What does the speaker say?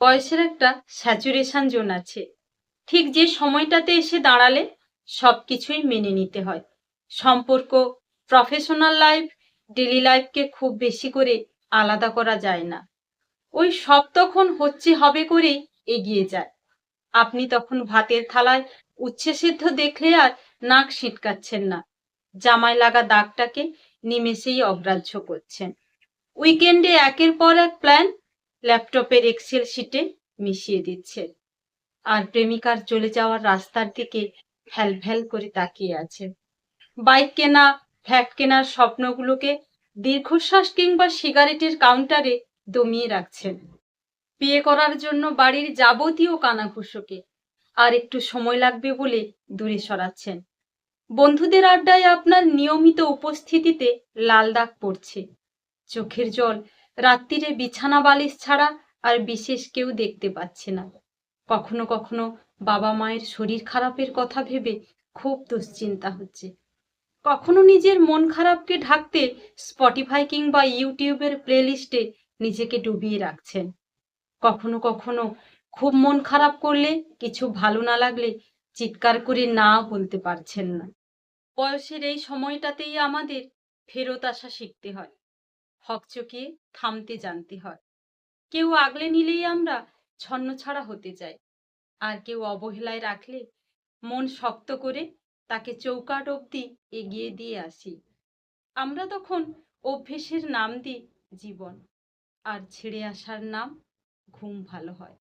বয়সের একটা saturation zone আছে, ঠিক যে সময়টাতে এসে দাঁড়ালে সবকিছুই মেনে নিতে হয়। সম্পর্ক, প্রফেশনাল লাইফ, ডেলি লাইফকে খুব বেশি করে আলাদা করা যায় না। ওই সব তখন হচ্ছে হবে করেই এগিয়ে যায়। আপনি তখন ভাতের থালায় উচ্ছে সিদ্ধ দেখলে আর নাক সিটকাচ্ছেন না, জামায় লাগা দাগটাকে নিমেষেই অগ্রাহ্য করছেন। উইকেন্ডে একের পর এক প্ল্যান ল্যাপটপের এক্সেল শিটে মিশিয়ে দিচ্ছেন, আর প্রেমিকার চলে যাওয়ার রাস্তার দিকে ফ্যাল ফ্যাল করে তাকিয়ে আছেন। বাইক কেনা, ফ্ল্যাট কেনার স্বপ্নগুলোকে দীর্ঘশ্বাস কিংবা সিগারেটের কাউন্টারে দমিয়ে রাখছেন। বিয়ে করার জন্য বাড়ির যাবতীয় কানাঘুষোকে আর একটু সময় লাগবে বলে দূরে সরাচ্ছেন। বন্ধুদের আড্ডায় আপনার নিয়মিত উপস্থিতিতে লাল দাগ পড়ছে। চোখের জল রাত্রিরে বিছানা বালিশ ছাড়া আর বিশেষ কেউ দেখতে পাচ্ছে না। কখনো কখনো বাবা মায়ের শরীর খারাপের কথা ভেবে খুব দুশ্চিন্তা হচ্ছে। কখনো নিজের মন খারাপকে ঢাকতে স্পটিফাই কিংবা ইউটিউবের প্লেলিস্টে নিজেকে ডুবিয়ে রাখছেন। কখনো কখনো খুব মন খারাপ করলে, কিছু ভালো না লাগলে চিৎকার করে না বলতে পারছেন না। বয়সের এই সময়টাতেই আমাদের ফেরত আসা শিখতে হয়, হকচকিয়ে থামতে জানতে হয়। কেউ আগলে নিলেই আমরা ছন্নছাড়া হতে চাই, আর কেউ অবহেলায় রাখলে মন শক্ত করে তাকে চৌকাঠ অবধি এগিয়ে দিয়ে আসি। আমরা তখন অভ্যেসের নাম দিই জীবন, আর ছেড়ে আসার নাম ঘুম ভালো হয়।